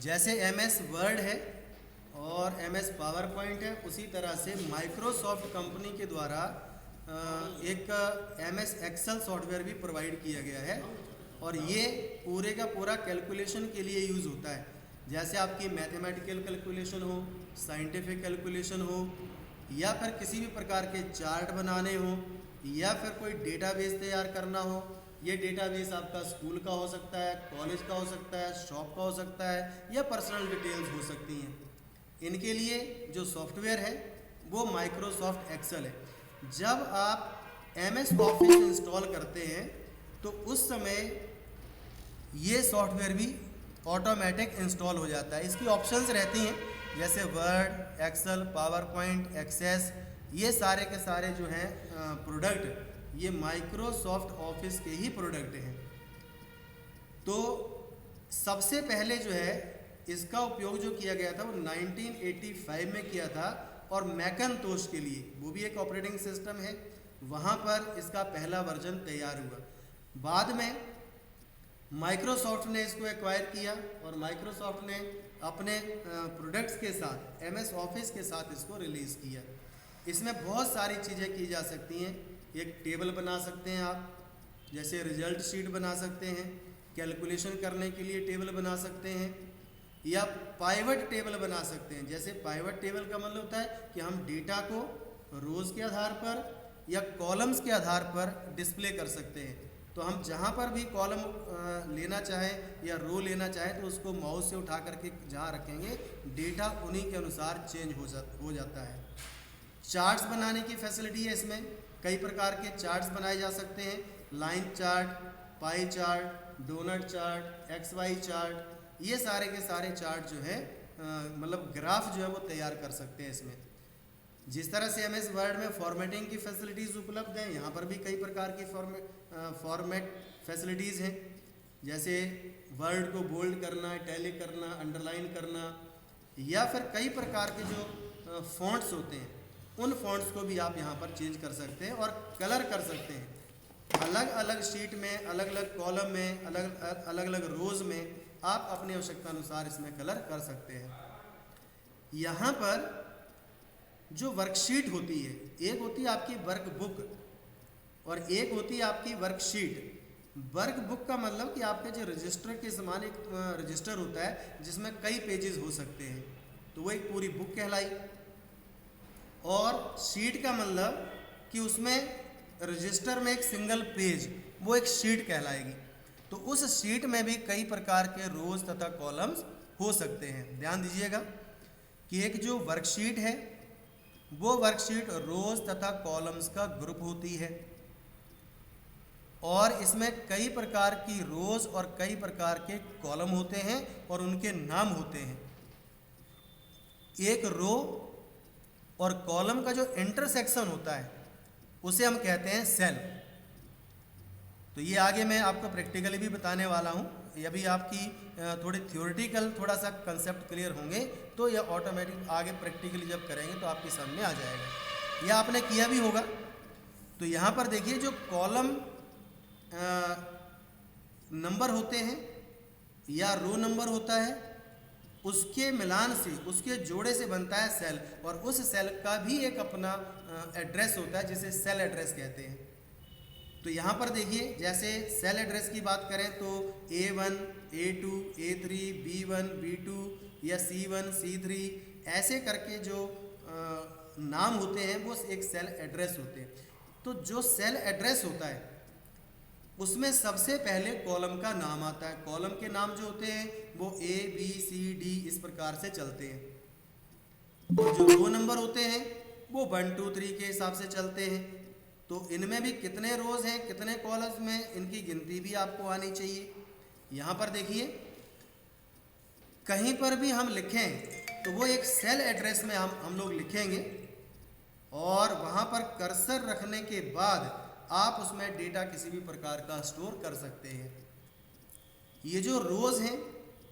जैसे MS word है और MS पावर पॉइंट है, उसी तरह से माइक्रोसॉफ्ट कंपनी के द्वारा एक MS एक्सेल सॉफ्टवेयर भी प्रोवाइड किया गया है और ये पूरे का पूरा कैलकुलेशन के लिए यूज़ होता है। जैसे आपकी मैथमेटिकल कैलकुलेशन हो, साइंटिफिक कैलकुलेशन हो, या फिर किसी भी प्रकार के चार्ट बनाने हो, या फिर कोई डेटाबेस तैयार करना हो। ये डेटाबेस आपका स्कूल का हो सकता है, कॉलेज का हो सकता है, शॉप का हो सकता है, या पर्सनल डिटेल्स हो सकती हैं। इनके लिए जो सॉफ्टवेयर है वो माइक्रोसॉफ्ट एक्सेल है। जब आप MS ऑफिस इंस्टॉल करते हैं तो उस समय ये सॉफ्टवेयर भी ऑटोमेटिक इंस्टॉल हो जाता है। इसकी ऑप्शंस रहती हैं जैसे Word, Excel, PowerPoint, Access, ये सारे के सारे जो हैं प्रोडक्ट, ये माइक्रोसॉफ्ट ऑफिस के ही प्रोडक्ट हैं। तो सबसे पहले जो है इसका उपयोग जो किया गया था वो 1985 में किया था और मैकनतोश के लिए, वो भी एक ऑपरेटिंग सिस्टम है, वहाँ पर इसका पहला वर्जन तैयार हुआ। बाद में माइक्रोसॉफ्ट ने इसको एक्वायर किया और माइक्रोसॉफ्ट ने अपने प्रोडक्ट्स के साथ MS ऑफिस के साथ इसको रिलीज़ किया। इसमें बहुत सारी चीज़ें की जा सकती हैं। एक टेबल बना सकते हैं आप, जैसे रिजल्ट शीट बना सकते हैं, कैलकुलेशन करने के लिए टेबल बना सकते हैं, या पाइवट टेबल बना सकते हैं। जैसे पाइवट टेबल का मतलब होता है कि हम डेटा को रोज़ के आधार पर या कॉलम्स के आधार पर डिस्प्ले कर सकते हैं। तो हम जहाँ पर भी कॉलम लेना चाहें या रो लेना चाहें तो उसको माउस से उठा करके जहाँ रखेंगे डेटा उन्हीं के अनुसार चेंज हो जाता है। चार्ट्स बनाने की फैसिलिटी है इसमें। कई प्रकार के चार्ट्स बनाए जा सकते हैं, line chart, pie chart, donut chart, XY chart, ये सारे के सारे चार्ट जो है मतलब ग्राफ जो है वो तैयार कर सकते हैं इसमें। जिस तरह से MS वर्ड में फॉर्मेटिंग की फैसिलिटीज़ उपलब्ध हैं, यहाँ पर भी कई प्रकार की फॉर्मेट फैसिलिटीज़ हैं। जैसे वर्ड को बोल्ड करना, इटैलिक करना, अंडरलाइन करना, या फिर कई प्रकार के जो फॉन्ट्स होते हैं उन फॉन्ट्स को भी आप यहाँ पर चेंज कर सकते हैं और कलर कर सकते हैं। अलग अलग शीट में, अलग अलग कॉलम में, अलग अलग रोज़ में आप अपनी आवश्यकता अनुसार इसमें कलर कर सकते हैं। यहाँ पर जो वर्कशीट होती है, एक होती है आपकी वर्क बुक और एक होती है आपकी वर्कशीट। वर्क बुक का मतलब कि आपके जो रजिस्टर के समान एक रजिस्टर होता है जिसमें कई पेजेस हो सकते हैं, तो वो एक पूरी बुक कहलाई। और शीट का मतलब कि उसमें रजिस्टर में एक सिंगल पेज, वो एक शीट कहलाएगी। तो उस शीट में भी कई प्रकार के रोज़ तथा कॉलम्स हो सकते हैं। ध्यान दीजिएगा कि एक जो वर्कशीट है वो वर्कशीट रोज़ तथा कॉलम्स का ग्रुप होती है और इसमें कई प्रकार की रोज़ और कई प्रकार के कॉलम होते हैं और उनके नाम होते हैं। एक रो और कॉलम का जो इंटरसेक्शन होता है उसे हम कहते हैं सेल। तो ये आगे मैं आपको प्रैक्टिकली भी बताने वाला हूँ। ये भी आपकी थोड़ी थ्योरेटिकल थोड़ा सा कंसेप्ट क्लियर होंगे तो ये ऑटोमेटिक आगे प्रैक्टिकली जब करेंगे तो आपके सामने आ जाएगा। यह आपने किया भी होगा। तो यहाँ पर देखिए जो कॉलम नंबर होते हैं या रो नंबर होता है, उसके मिलान से, उसके जोड़े से बनता है सेल, और उस सेल का भी एक अपना एड्रेस होता है जिसे सेल एड्रेस कहते हैं। तो यहाँ पर देखिए जैसे सेल एड्रेस की बात करें तो A1, A2, A3, B1, B2 या C1, C3 ऐसे करके जो नाम होते हैं वो एक सेल एड्रेस होते हैं। तो जो सेल एड्रेस होता है उसमें सबसे पहले कॉलम का नाम आता है। कॉलम के नाम जो होते हैं वो A, B, C, D इस प्रकार से चलते हैं। और जो रो नंबर होते हैं वो 1, 2, 3 के हिसाब से चलते हैं। तो इनमें भी कितने रोज़ हैं, कितने कॉलम्स में, इनकी गिनती भी आपको आनी चाहिए। यहाँ पर देखिए कहीं पर भी हम लिखें तो वो एक सेल एड्रेस में हम लोग लिखेंगे और वहाँ पर कर्सर रखने के बाद आप उसमें डेटा किसी भी प्रकार का स्टोर कर सकते हैं। ये जो रोज़ हैं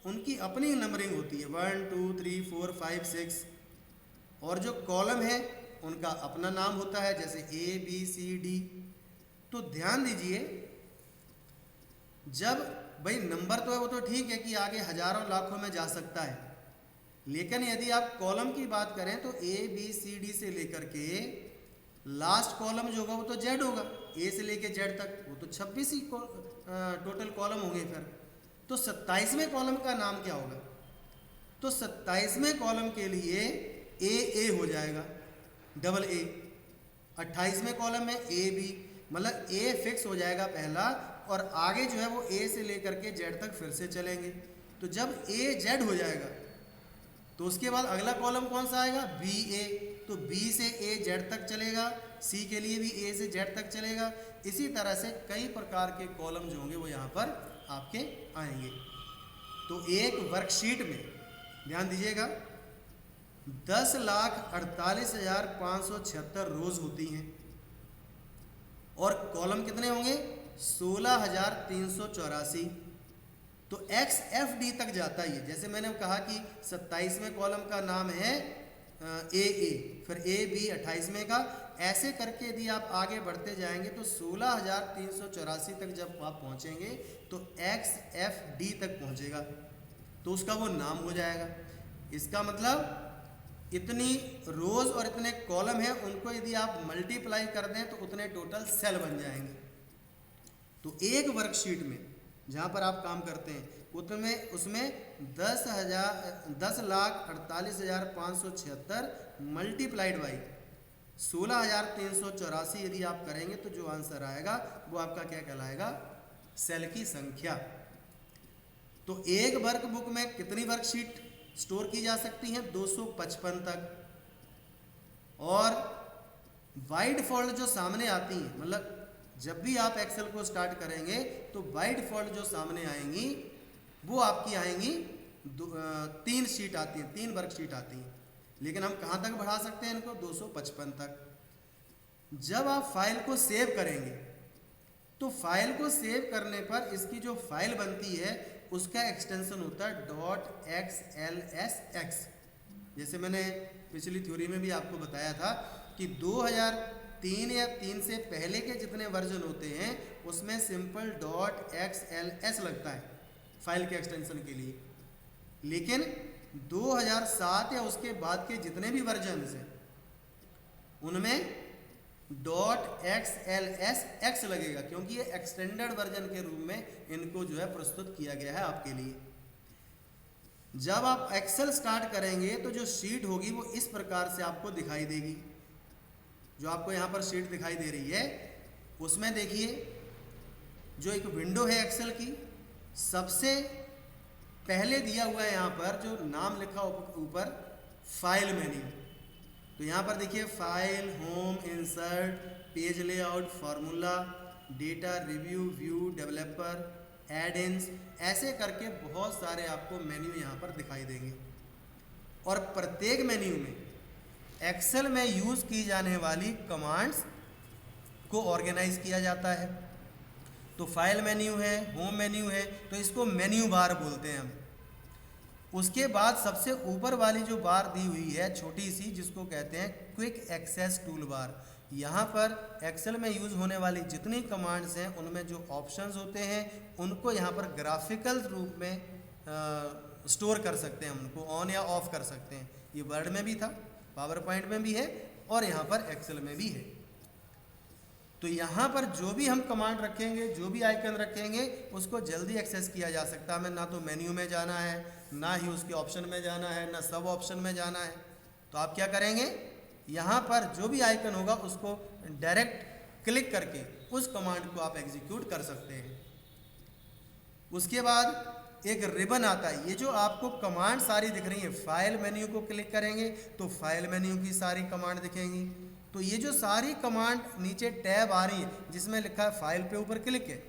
उनकी अपनी नंबरिंग होती है 1, 2, 3, 4, 5, 6, और जो कॉलम है उनका अपना नाम होता है जैसे A, B, C, D। तो ध्यान दीजिए जब भाई नंबर तो है वो तो ठीक है कि आगे हजारों लाखों में जा सकता है, लेकिन यदि आप कॉलम की बात करें तो ए बी सी डी से लेकर के लास्ट कॉलम जो होगा वो तो जेड होगा, ए से लेके जेड तक, वो तो 26 ही टोटल कॉलम होंगे। फिर तो 27वें कॉलम का नाम क्या होगा? तो 27वें कॉलम के लिए ए हो जाएगा, डबल ए। 28वें कॉलम में ए बी, मतलब ए फिक्स हो जाएगा पहला, और आगे जो है वो ए से लेकर के जेड तक फिर से चलेंगे। तो जब ए जेड हो जाएगा तो उसके बाद अगला कॉलम कौन सा आएगा? बी ए। तो बी से ए जेड तक चलेगा, सी के लिए भी ए से जेड तक चलेगा। इसी तरह से कई प्रकार के कॉलम जो होंगे वो यहाँ पर आपके आएंगे। तो एक वर्कशीट में ध्यान दीजिएगा 10,48,576 रोज होती हैं और कॉलम कितने होंगे? 16,384। तो एक्स एफ डी तक जाता ही है। जैसे मैंने कहा कि 27वें कॉलम का नाम है ए, फिर ए बी 28वें का, ऐसे करके यदि आप आगे बढ़ते जाएंगे तो 16,384 तक जब आप पहुंचेंगे तो एक्स एफ डी तक पहुंचेगा, तो उसका वो नाम हो जाएगा। इसका मतलब इतनी रोज और इतने कॉलम हैं, उनको यदि आप मल्टीप्लाई कर दें तो उतने टोटल सेल बन जाएंगे। तो एक वर्कशीट में जहाँ पर आप काम करते हैं उसमें 10,48,576 मल्टीप्लाइड बाई 16,384 यदि आप करेंगे तो जो आंसर आएगा वो आपका क्या कहलाएगा? सेल की संख्या। तो एक वर्कबुक में कितनी वर्कशीट स्टोर की जा सकती हैं? 255 तक। और बाय डिफॉल्ट जो सामने आती हैं, मतलब जब भी आप एक्सेल को स्टार्ट करेंगे तो बाय डिफॉल्ट जो सामने आएंगी वो आपकी आएंगी 3 शीट आती हैं, 3 वर्कशीट आती हैं। लेकिन हम कहाँ तक बढ़ा सकते हैं इनको? 255 तक। जब आप फाइल को सेव करेंगे तो फाइल को सेव करने पर इसकी जो फाइल बनती है उसका एक्सटेंशन होता है .xlsx। जैसे मैंने पिछली थ्योरी में भी आपको बताया था कि 2003 या 3 से पहले के जितने वर्जन होते हैं उसमें सिंपल .xls लगता है फाइल के एक्सटेंशन के लिए, लेकिन 2007 या उसके बाद के जितने भी वर्जन हैं उनमें .xlsx लगेगा, क्योंकि ये एक्सटेंडेड वर्जन के रूप में इनको जो है प्रस्तुत किया गया है आपके लिए। जब आप एक्सेल स्टार्ट करेंगे तो जो शीट होगी वो इस प्रकार से आपको दिखाई देगी। जो आपको यहाँ पर शीट दिखाई दे रही है उसमें देखिए जो एक विंडो है एक्सेल की, सबसे पहले दिया हुआ है यहाँ पर जो नाम लिखा ऊपर फाइल मेन्यू। तो यहाँ पर देखिए file, home, insert, page layout, formula, data, review, view, developer, add-ins, ऐसे करके बहुत सारे आपको मेन्यू यहाँ पर दिखाई देंगे। और प्रत्येक मेन्यू में एक्सेल में यूज़ की जाने वाली कमांड्स को ऑर्गेनाइज किया जाता है। तो फाइल मेन्यू है, होम मेन्यू है, तो इसको मेन्यू बार बोलते हैं हम। उसके बाद सबसे ऊपर वाली जो बार दी हुई है छोटी सी, जिसको कहते हैं क्विक एक्सेस टूल बार। यहाँ पर एक्सेल में यूज़ होने वाली जितनी कमांड्स हैं उनमें जो ऑप्शंस होते हैं उनको यहाँ पर ग्राफिकल रूप में स्टोर कर सकते हैं, उनको ऑन या ऑफ कर सकते हैं। ये वर्ड में भी था, पावर पॉइंट में भी है और यहाँ पर एक्सेल में भी है। तो यहाँ पर जो भी हम कमांड रखेंगे, जो भी आइकन रखेंगे, उसको जल्दी एक्सेस किया जा सकता है। हमें ना तो मेन्यू में जाना है, ना ही उसके ऑप्शन में जाना है, ना सब ऑप्शन में जाना है। तो आप क्या करेंगे, यहाँ पर जो भी आइकन होगा उसको डायरेक्ट क्लिक करके उस कमांड को आप एग्जीक्यूट कर सकते हैं। उसके बाद एक रिबन आता है। ये जो आपको कमांड सारी दिख रही है, फाइल मेन्यू को क्लिक करेंगे तो फाइल मेन्यू की सारी कमांड दिखेंगी। तो ये जो सारी कमांड नीचे टैब आ रही है जिसमें लिखा है फाइल पे ऊपर क्लिक है,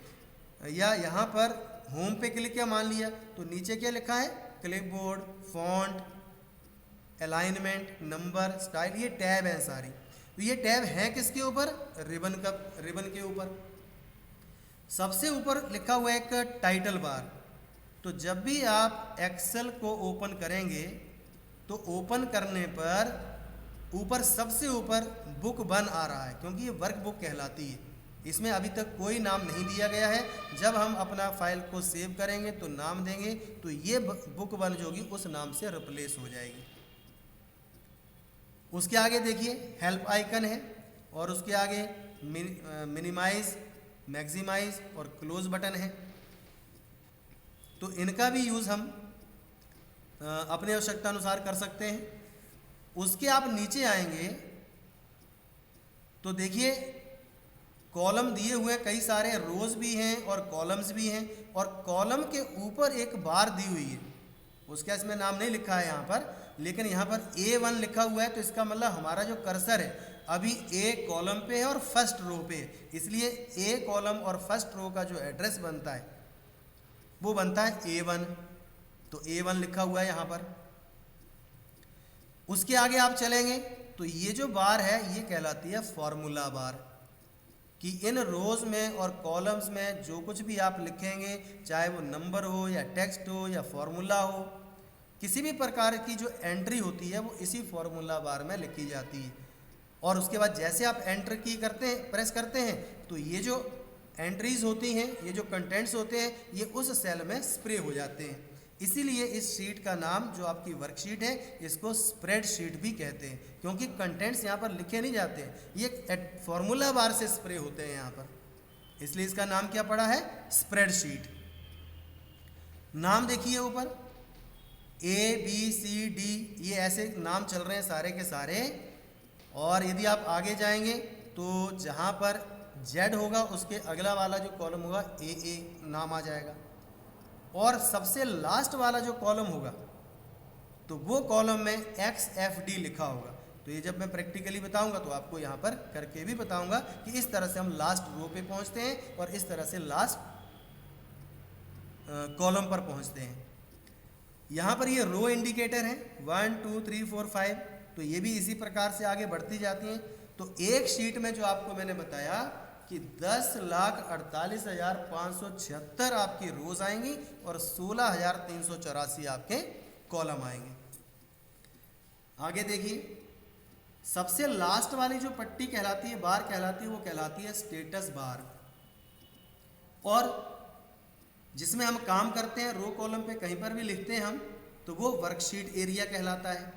या यहाँ पर होम पे क्लिक है मान लिया, तो नीचे क्या लिखा है, clipboard, font, alignment, number, style, ये टैब हैं सारी। तो ये टैब हैं किसके ऊपर, रिबन के ऊपर। सबसे ऊपर लिखा हुआ है एक टाइटल बार। तो जब भी आप एक्सेल को ओपन करेंगे तो ओपन करने पर ऊपर सबसे ऊपर बुक 1 आ रहा है, क्योंकि ये वर्क बुक कहलाती है। इसमें अभी तक कोई नाम नहीं दिया गया है। जब हम अपना फाइल को सेव करेंगे तो नाम देंगे तो ये बुक 1 जो होगी उस नाम से रिप्लेस हो जाएगी। उसके आगे देखिए हेल्प आइकन है और उसके आगे मिनिमाइज, मैक्सिमाइज और क्लोज बटन है। तो इनका भी यूज़ हम अपने आवश्यकता अनुसार कर सकते हैं। उसके आप नीचे आएंगे तो देखिए कॉलम दिए हुए कई सारे, रोज भी हैं और कॉलम्स भी हैं, और कॉलम के ऊपर एक बार दी हुई है। उसका इसमें नाम नहीं लिखा है यहाँ पर, लेकिन यहाँ पर A1 लिखा हुआ है। तो इसका मतलब हमारा जो कर्सर है अभी A कॉलम पे है और फर्स्ट रो पे है, इसलिए A कॉलम और फर्स्ट रो का जो एड्रेस बनता है वो बनता है A1। तो A1 लिखा हुआ है यहाँ पर। उसके आगे आप चलेंगे तो ये जो बार है ये कहलाती है फॉर्मूला बार, कि इन रोज में और कॉलम्स में जो कुछ भी आप लिखेंगे, चाहे वो नंबर हो या टेक्स्ट हो या फॉर्मूला हो, किसी भी प्रकार की जो एंट्री होती है वो इसी फॉर्मूला बार में लिखी जाती है। और उसके बाद जैसे आप एंटर की करते हैं, प्रेस करते हैं, तो ये जो एंट्रीज होती हैं, ये जो कंटेंट्स होते हैं, ये उस सेल में स्प्रे हो जाते हैं। इसीलिए इस शीट का नाम, जो आपकी वर्कशीट है, इसको स्प्रेड शीट भी कहते हैं, क्योंकि कंटेंट्स यहाँ पर लिखे नहीं जाते हैं, ये फॉर्मूला बार से स्प्रे होते हैं यहाँ पर, इसलिए इसका नाम क्या पड़ा है, स्प्रेड शीट। नाम देखिए ऊपर ABCD, ये ऐसे नाम चल रहे हैं सारे के सारे। और यदि आप आगे जाएंगे तो जहाँ पर Z होगा उसके अगला वाला जो कॉलम होगा AA नाम आ जाएगा, और सबसे लास्ट वाला जो कॉलम होगा तो वो कॉलम में XFD लिखा होगा। तो ये जब मैं प्रैक्टिकली बताऊंगा तो आपको यहाँ पर करके भी बताऊंगा कि इस तरह से हम लास्ट रो पे पहुँचते हैं और इस तरह से लास्ट कॉलम पर पहुँचते हैं। यहाँ पर ये रो इंडिकेटर है 1 2 3 4 5, तो ये भी इसी प्रकार से आगे बढ़ती जाती हैं। तो एक शीट में जो आपको मैंने बताया कि 10,48,576 आपकी रोज आएंगी और 16,384 आपके कॉलम आएंगे। आगे देखिए सबसे लास्ट वाली जो पट्टी कहलाती है, बार कहलाती है, वो कहलाती है स्टेटस बार, और जिसमें हम काम करते हैं, रो कॉलम पे कहीं पर भी लिखते हैं हम, तो वो वर्कशीट एरिया कहलाता है।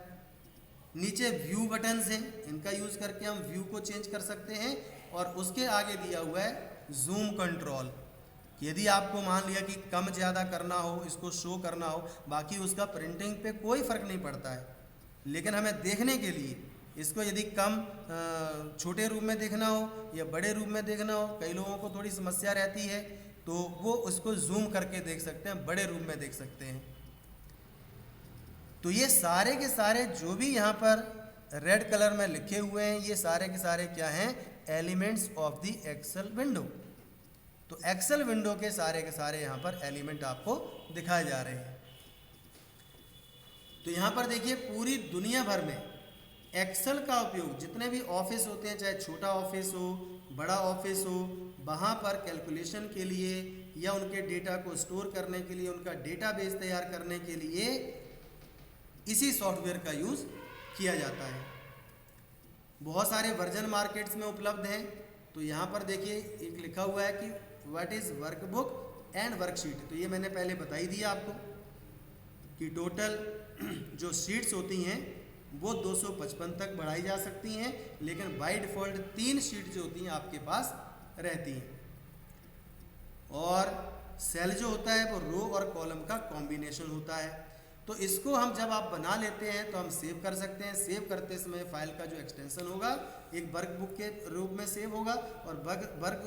नीचे व्यू बटन्स हैं, इनका यूज़ करके हम व्यू को चेंज कर सकते हैं। और उसके आगे दिया हुआ है जूम कंट्रोल, यदि आपको मान लिया कि कम ज़्यादा करना हो, इसको शो करना हो, बाकी उसका प्रिंटिंग पे कोई फ़र्क नहीं पड़ता है, लेकिन हमें देखने के लिए इसको यदि कम छोटे रूप में देखना हो या बड़े रूप में देखना हो, कई लोगों को थोड़ी समस्या रहती है, तो वो उसको जूम करके देख सकते हैं, बड़े रूप में देख सकते हैं। तो ये सारे के सारे जो भी यहाँ पर रेड कलर में लिखे हुए हैं, ये सारे के सारे क्या हैं, elements of the Excel window. तो एक्सेल विंडो के सारे यहाँ पर एलिमेंट आपको दिखाए जा रहे हैं। तो यहाँ पर देखिए पूरी दुनिया भर में एक्सेल का उपयोग, जितने भी ऑफिस होते हैं, चाहे छोटा ऑफिस हो बड़ा ऑफिस हो, वहाँ पर कैलकुलेशन के लिए या उनके डेटा को स्टोर करने के लिए, उनका डेटाबेस तैयार करने के लिए इसी सॉफ्टवेयर का यूज़ किया जाता है। बहुत सारे वर्जन मार्केट्स में उपलब्ध हैं। तो यहाँ पर देखिए एक लिखा हुआ है कि what is workbook and worksheet. तो ये मैंने पहले बता ही दिया आपको कि टोटल जो शीट्स होती हैं वो 255 तक बढ़ाई जा सकती हैं, लेकिन बाय डिफ़ॉल्ट 3 शीट जो होती हैं आपके पास रहती हैं। और सेल जो होता है वो रो और कॉलम का कॉम्बिनेशन होता है। तो इसको हम जब आप बना लेते हैं तो हम सेव कर सकते हैं। सेव करते समय फाइल का जो एक्सटेंशन होगा एक वर्कबुक के रूप में सेव होगा, और वर्क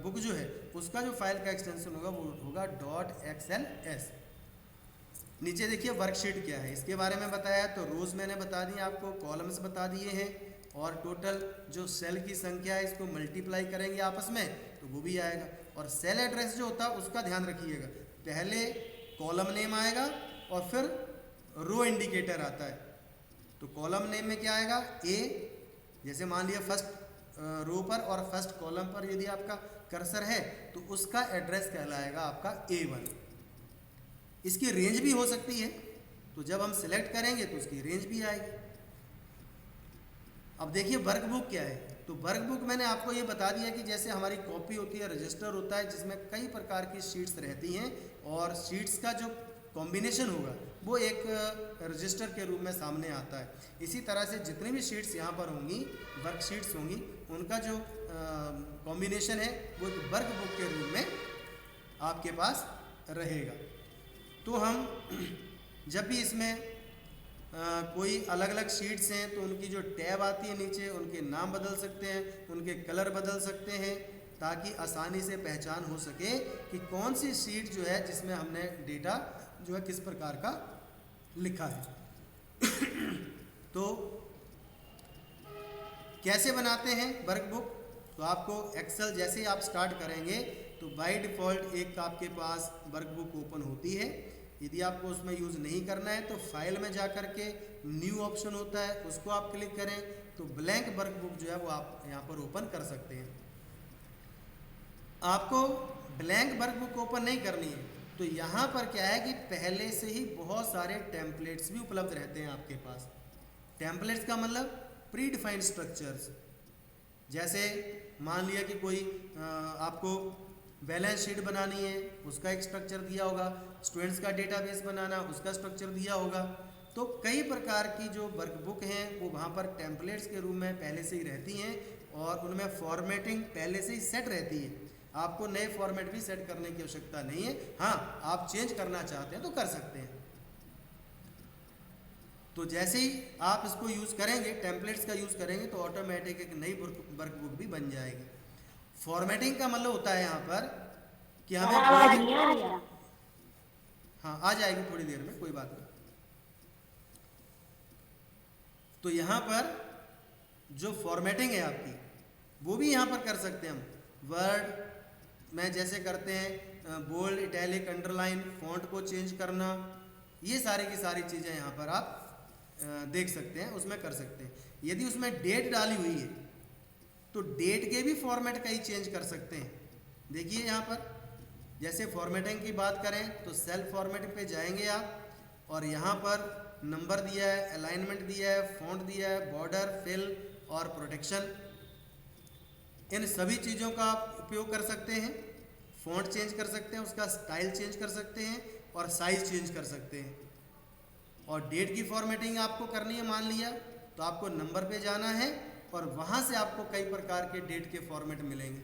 बुक जो है उसका जो फाइल का एक्सटेंशन होगा वो होगा .xls। नीचे देखिए वर्कशीट क्या है, इसके बारे में बताया। तो रोज़ मैंने बता दिए आपको, कॉलम्स बता दिए हैं, और टोटल जो सेल की संख्या है इसको मल्टीप्लाई करेंगे आपस में तो वो भी आएगा। और सेल एड्रेस जो होता है उसका ध्यान रखिएगा, पहले कॉलम नेम आएगा और फिर रो इंडिकेटर आता है। तो कॉलम नेम में क्या आएगा, ए, जैसे मान लिया फर्स्ट रो पर और फर्स्ट कॉलम पर यदि आपका कर्सर है तो उसका एड्रेस कहलाएगा आपका A1। इसकी रेंज भी हो सकती है, तो जब हम सिलेक्ट करेंगे तो उसकी रेंज भी आएगी। अब देखिए वर्कबुक क्या है। तो वर्कबुक मैंने आपको ये बता दिया कि जैसे हमारी कॉपी होती है, रजिस्टर होता है जिसमें कई प्रकार की शीट्स रहती हैं और शीट्स का जो कॉम्बिनेशन होगा वो एक रजिस्टर के रूप में सामने आता है। इसी तरह से जितनी भी शीट्स यहाँ पर होंगी, वर्कशीट्स होंगी, उनका जो कॉम्बिनेशन है वो एक वर्कबुक के रूप में आपके पास रहेगा। तो हम जब भी इसमें कोई अलग अलग शीट्स हैं तो उनकी जो टैब आती है नीचे, उनके नाम बदल सकते हैं, उनके कलर बदल सकते हैं, ताकि आसानी से पहचान हो सके कि कौन सी शीट जो है जिसमें हमने डेटा जो है किस प्रकार का लिखा है। तो कैसे बनाते हैं वर्कबुक? तो आपको एक्सेल जैसे ही आप स्टार्ट करेंगे तो बाय डिफ़ॉल्ट एक आपके पास वर्कबुक ओपन होती है। यदि आपको उसमें यूज़ नहीं करना है तो फाइल में जा कर के न्यू ऑप्शन होता है, उसको आप क्लिक करें तो ब्लैंक वर्कबुक जो है वो आप यहाँ पर ओपन कर सकते हैं। आपको ब्लैंक वर्कबुक ओपन नहीं करनी है तो यहाँ पर क्या है कि पहले से ही बहुत सारे टेम्पलेट्स भी उपलब्ध रहते हैं आपके पास। टेम्पलेट्स का मतलब प्री डिफाइंड स्ट्रक्चर्स। जैसे मान लिया कि कोई आपको बैलेंस शीट बनानी है, उसका एक स्ट्रक्चर दिया होगा, स्टूडेंट्स का डेटाबेस बनाना, उसका स्ट्रक्चर दिया होगा। तो कई प्रकार की जो वर्कबुक हैं वो वहाँ पर टेम्पलेट्स के रूप में पहले से ही रहती हैं और उनमें फॉर्मेटिंग पहले से ही सेट रहती है। आपको नए फॉर्मेट भी सेट करने की आवश्यकता नहीं है। हाँ, आप चेंज करना चाहते हैं तो कर सकते हैं। तो जैसे ही आप इसको यूज़ करेंगे, टेम्पलेट्स का यूज़ करेंगे, तो ऑटोमेटिक एक नई वर्कबुक भी बन जाएगी। फॉर्मेटिंग का मतलब होता है यहाँ पर कि हमें हाँ आ जाएगी थोड़ी देर में, कोई बात नहीं। तो यहाँ पर जो फॉर्मेटिंग है आपकी वो भी यहाँ पर कर सकते हैं हम। वर्ड में जैसे करते हैं बोल्ड, इटैलिक, अंडरलाइन, फॉन्ट को चेंज करना, ये सारी की सारी चीज़ें यहाँ पर आप देख सकते हैं, उसमें कर सकते हैं। यदि उसमें डेट डाली हुई है तो डेट के भी फॉर्मेट कहीं चेंज कर सकते हैं। देखिए यहाँ पर जैसे फॉर्मेटिंग की बात करें तो सेल फॉर्मेटिंग पे जाएंगे आप और यहाँ पर नंबर दिया है, अलाइनमेंट दिया है, फॉन्ट दिया है, बॉर्डर, फिल और प्रोटेक्शन, इन सभी चीज़ों का आप उपयोग कर सकते हैं। फॉन्ट चेंज कर सकते हैं, उसका स्टाइल चेंज कर सकते हैं और साइज़ चेंज कर सकते हैं। और डेट की फॉर्मेटिंग आपको करनी है मान लिया तो आपको नंबर पे जाना है और वहाँ से आपको कई प्रकार के डेट के फॉर्मेट मिलेंगे।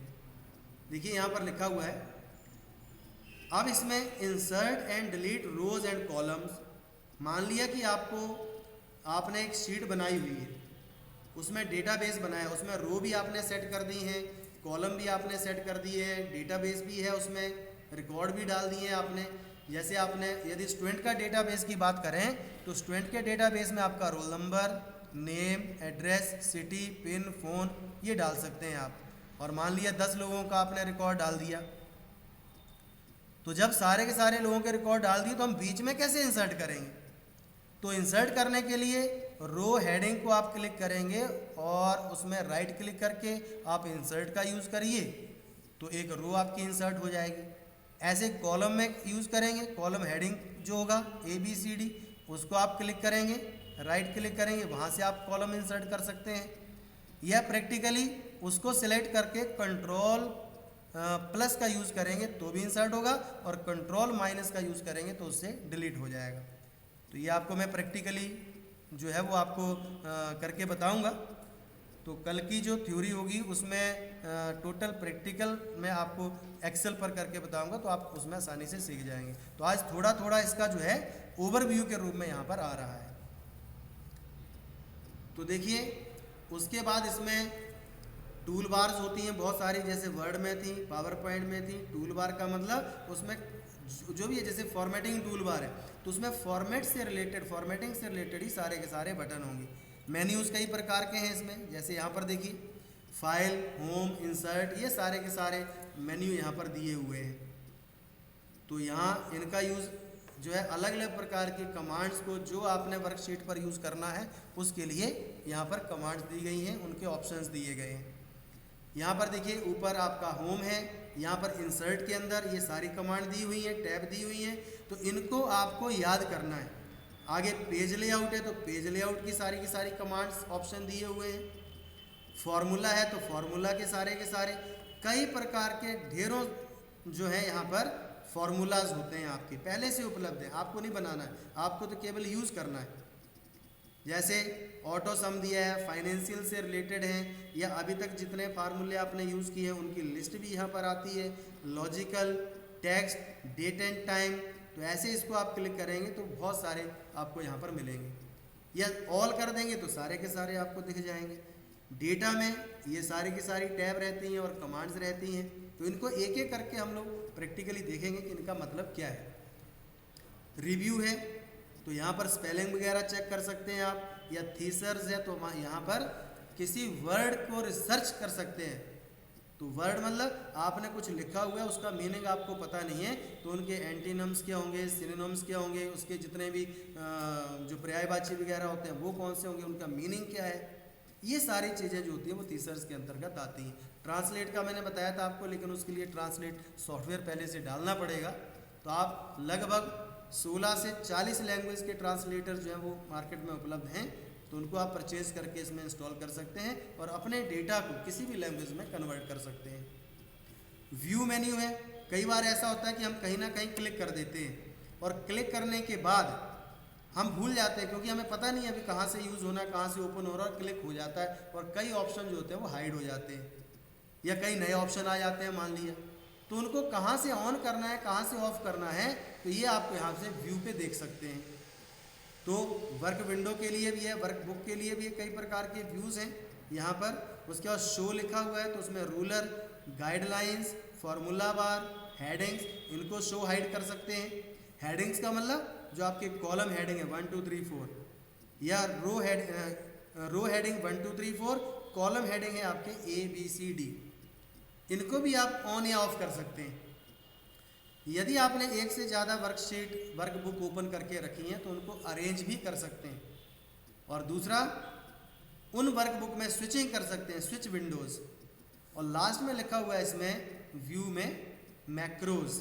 देखिए यहाँ पर लिखा हुआ है। अब इसमें insert and delete rows and columns. मान लिया कि आपने एक शीट बनाई हुई है, उसमें डेटाबेस बनाया, उसमें रो भी आपने सेट कर दी हैं, कॉलम भी आपने सेट कर दिए हैं, डेटाबेस भी है, उसमें रिकॉर्ड भी डाल दिए हैं आपने। जैसे आपने यदि स्टूडेंट का डेटाबेस की बात करें तो स्टूडेंट के डेटाबेस में आपका roll number, name, address, city, pin, phone ये डाल सकते हैं आप। और मान लिया 10 लोगों का आपने रिकॉर्ड डाल दिया, तो जब सारे के सारे लोगों के रिकॉर्ड डाल दिए तो हम बीच में कैसे इंसर्ट करेंगे? तो इंसर्ट करने के लिए रो हेडिंग को आप क्लिक करेंगे और उसमें राइट क्लिक करके आप इंसर्ट का यूज़ करिए तो एक रो आपकी इंसर्ट हो जाएगी। ऐसे कॉलम में यूज़ करेंगे, कॉलम हेडिंग जो होगा ABCD उसको आप क्लिक करेंगे, राइट क्लिक करेंगे, वहाँ से आप कॉलम इंसर्ट कर सकते हैं। या प्रैक्टिकली उसको सिलेक्ट करके कंट्रोल प्लस का यूज़ करेंगे तो भी इंसर्ट होगा और कंट्रोल माइनस का यूज़ करेंगे तो उससे डिलीट हो जाएगा। तो ये आपको मैं प्रैक्टिकली जो है वो आपको करके बताऊंगा। तो कल की जो थ्योरी होगी उसमें टोटल प्रैक्टिकल मैं आपको एक्सेल पर करके बताऊंगा, तो आप उसमें आसानी से सीख जाएंगे। तो आज थोड़ा थोड़ा इसका जो है ओवरव्यू के रूप में यहाँ पर आ रहा है। तो देखिए उसके बाद इसमें टूल बार्स होती हैं बहुत सारी, जैसे वर्ड में थी, पावर पॉइंट में थी। टूल बार का मतलब उसमें जो भी है, जैसे फॉर्मेटिंग टूल बार है तो उसमें फॉर्मेटिंग से रिलेटेड ही सारे के सारे बटन होंगे। मेन्यूज़ कई प्रकार के हैं इसमें, जैसे यहाँ पर देखिए फाइल, होम, इंसर्ट, ये सारे के सारे मेन्यू यहाँ पर दिए हुए हैं। तो यहाँ इनका यूज़ जो है अलग अलग प्रकार की कमांड्स को जो आपने वर्कशीट पर यूज़ करना है उसके लिए यहाँ पर कमांड्स दी गई हैं, उनके ऑप्शंस दिए गए हैं। यहाँ पर देखिए ऊपर आपका होम है, यहाँ पर इंसर्ट के अंदर ये सारी कमांड दी हुई हैं, टैब दी हुई हैं, तो इनको आपको याद करना है। आगे पेज लेआउट है तो पेज लेआउट की सारी कमांड्स ऑप्शन दिए हुए हैं। फॉर्मूला है तो फॉर्मूला के सारे कई प्रकार के ढेरों जो है यहाँ पर फॉर्मूलाज होते हैं, आपके पहले से उपलब्ध है, आपको नहीं बनाना है, आपको तो केवल यूज़ करना है। जैसे ऑटो सम दिया है, फाइनेंशियल से रिलेटेड हैं, या अभी तक जितने फार्मूले आपने यूज़ किए हैं उनकी लिस्ट भी यहाँ पर आती है। Logical, text, date and time, तो ऐसे इसको आप क्लिक करेंगे तो बहुत सारे आपको यहाँ पर मिलेंगे, या ऑल कर देंगे तो सारे के सारे आपको दिख जाएंगे। डेटा में ये सारी की सारी टैब रहती हैं और कमांड्स रहती हैं, तो इनको एक एक करके हम लोग प्रैक्टिकली देखेंगे कि इनका मतलब क्या है। रिव्यू है तो यहाँ पर स्पेलिंग वगैरह चेक कर सकते हैं आप, या थीसर्स है तो यहाँ पर किसी वर्ड को रिसर्च कर सकते हैं। तो वर्ड मतलब आपने कुछ लिखा हुआ है, उसका मीनिंग आपको पता नहीं है, तो उनके एंटीनम्स क्या होंगे, सिनोनिम्स क्या होंगे, उसके जितने भी जो पर्यायवाची वगैरह होते हैं वो कौन से होंगे, उनका मीनिंग क्या है, ये सारी चीज़ें जो होती है वो थीसर्स के अंतर्गत आती हैं। ट्रांसलेट का मैंने बताया था आपको, लेकिन उसके लिए ट्रांसलेट सॉफ्टवेयर पहले से डालना पड़ेगा। तो आप लगभग 16 से 40 लैंग्वेज के ट्रांसलेटर जो हैं वो मार्केट में उपलब्ध हैं, तो उनको आप परचेज करके इसमें इंस्टॉल कर सकते हैं और अपने डेटा को किसी भी लैंग्वेज में कन्वर्ट कर सकते हैं। व्यू मेन्यू है, कई बार ऐसा होता है कि हम कहीं ना कहीं क्लिक कर देते हैं और क्लिक करने के बाद हम भूल जाते हैं, क्योंकि हमें पता नहीं अभी कहाँ से यूज़ होना है, कहाँ से ओपन हो रहा है, क्लिक हो जाता है और कई ऑप्शन जो होते हैं वो हाइड हो जाते हैं, या कई नए ऑप्शन आ जाते हैं मान लिया, तो उनको कहाँ से ऑन करना है, कहाँ से ऑफ करना है, तो ये आपको यहाँ से व्यू पे देख सकते हैं। तो वर्क विंडो के लिए भी है, वर्क बुक के लिए भी है, कई प्रकार के व्यूज़ हैं यहाँ पर। उसके बाद शो लिखा हुआ है, तो उसमें रूलर, गाइडलाइंस, फार्मूला बार, हेडिंग्स, इनको शो हाइड कर सकते हैं। हेडिंग्स का मतलब जो आपके कॉलम हेडिंग है 1 2 3 4, या रो हेडिंग 1 2 3 4, कॉलम हेडिंग है आपके ABCD, इनको भी आप ऑन या ऑफ कर सकते हैं। यदि आपने एक से ज़्यादा वर्कशीट, वर्कबुक ओपन करके रखी हैं तो उनको अरेंज भी कर सकते हैं। और दूसरा, उन वर्कबुक में स्विचिंग कर सकते हैं, स्विच विंडोज़। और लास्ट में लिखा हुआ है इसमें व्यू में मैक्रोज।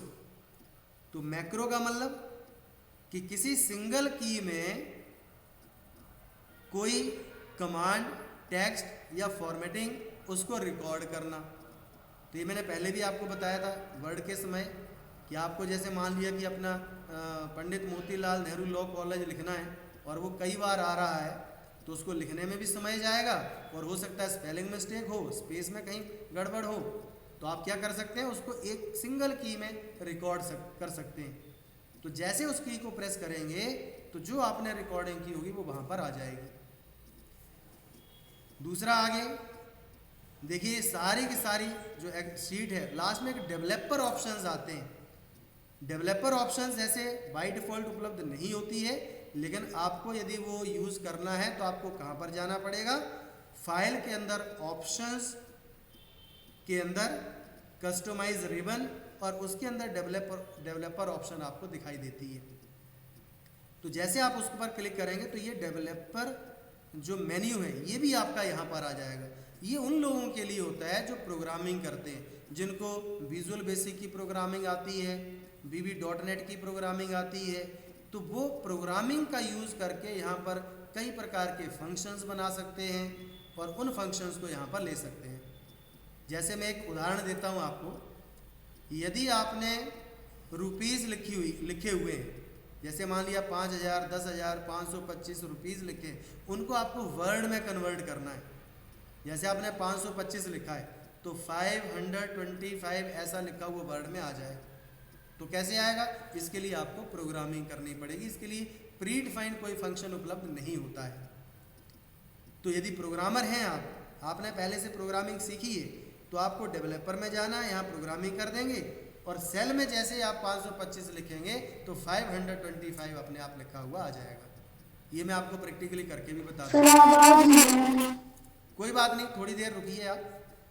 तो मैक्रो का मतलब कि किसी सिंगल की में कोई कमांड, टेक्स्ट या फॉर्मेटिंग उसको रिकॉर्ड करना। तो ये मैंने पहले भी आपको बताया था वर्ड के समय कि आपको जैसे मान लिया कि अपना पंडित मोतीलाल नेहरू लॉ कॉलेज लिखना है और वो कई बार आ रहा है, तो उसको लिखने में भी समय जाएगा और हो सकता है स्पेलिंग मिस्टेक हो, स्पेस में कहीं गड़बड़ हो, तो आप क्या कर सकते हैं, उसको एक सिंगल की में रिकॉर्ड कर सकते हैं। तो जैसे उस की को प्रेस करेंगे तो जो आपने रिकॉर्डिंग की होगी वो वहाँ पर आ जाएगी। दूसरा आगे देखिए, सारी की सारी जो एक शीट है, लास्ट में एक डेवलपर ऑप्शंस आते हैं। डेवलपर ऑप्शंस जैसे बाय डिफ़ॉल्ट उपलब्ध नहीं होती है, लेकिन आपको यदि वो यूज़ करना है तो आपको कहाँ पर जाना पड़ेगा, फाइल के अंदर ऑप्शंस के अंदर कस्टमाइज रिबन, और उसके अंदर डेवलपर ऑप्शन आपको दिखाई देती है। तो जैसे आप उस पर क्लिक करेंगे तो ये डेवलपर जो मेन्यू है ये भी आपका यहाँ पर आ जाएगा। ये उन लोगों के लिए होता है जो प्रोग्रामिंग करते हैं, जिनको विजुअल बेसिक की प्रोग्रामिंग आती है, VB.NET की प्रोग्रामिंग आती है, तो वो प्रोग्रामिंग का यूज़ करके यहाँ पर कई प्रकार के फंक्शंस बना सकते हैं और उन फंक्शंस को यहाँ पर ले सकते हैं। जैसे मैं एक उदाहरण देता हूँ आपको, यदि आपने रुपीज़ लिखे हुए हैं, जैसे मान लिया 5000, 10,000, 525 रुपीज़ लिखे, उनको आपको वर्ड में कन्वर्ट करना है। जैसे आपने 525 लिखा है तो 525 ऐसा लिखा हुआ वर्ड में आ जाए, तो कैसे आएगा, इसके लिए आपको प्रोग्रामिंग करनी पड़ेगी। इसके लिए प्री डिफाइंड कोई फंक्शन उपलब्ध नहीं होता है। तो यदि प्रोग्रामर हैं आपने पहले से प्रोग्रामिंग सीखी है, तो आपको डेवलपर में जाना है, यहाँ प्रोग्रामिंग कर देंगे और सेल में जैसे आप 525 लिखेंगे तो 525 अपने आप लिखा हुआ आ जाएगा। ये मैं आपको प्रैक्टिकली करके भी बता दूँ। कोई बात नहीं, थोड़ी देर रुकिए आप।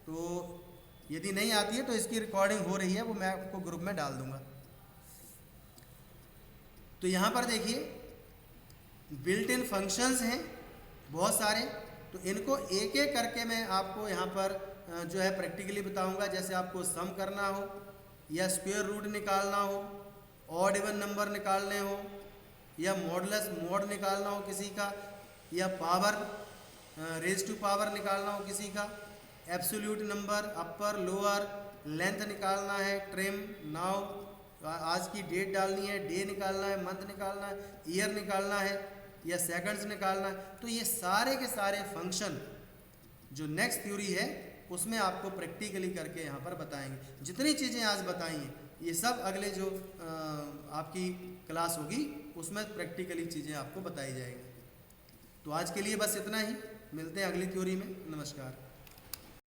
तो यदि नहीं आती है तो इसकी रिकॉर्डिंग हो रही है, वो मैं आपको ग्रुप में डाल दूंगा। तो यहाँ पर देखिए बिल्ट इन फंक्शंस हैं बहुत सारे, तो इनको एक एक करके मैं आपको यहाँ पर जो है प्रैक्टिकली बताऊंगा। जैसे आपको सम करना हो, या स्क्वायर रूट निकालना हो, ऑड इवन नंबर निकालने हो, या मॉडुलस मोड निकालना हो किसी का, या पावर रेज टू पावर निकालना हो किसी का, absolute number, upper lower, length निकालना है, ट्रिम, नाउ, आज की डेट डालनी है, डे निकालना है, मंथ निकालना है, ईयर निकालना है या सेकंड्स निकालना है, तो ये सारे के सारे फंक्शन जो नेक्स्ट थ्योरी है उसमें आपको प्रैक्टिकली करके यहाँ पर बताएंगे। जितनी चीज़ें आज बताई हैं ये सब अगले जो आपकी क्लास होगी उसमें प्रैक्टिकली चीज़ें आपको बताई जाएंगी। तो आज के लिए बस इतना ही, मिलते हैं अगली थ्योरी में। नमस्कार।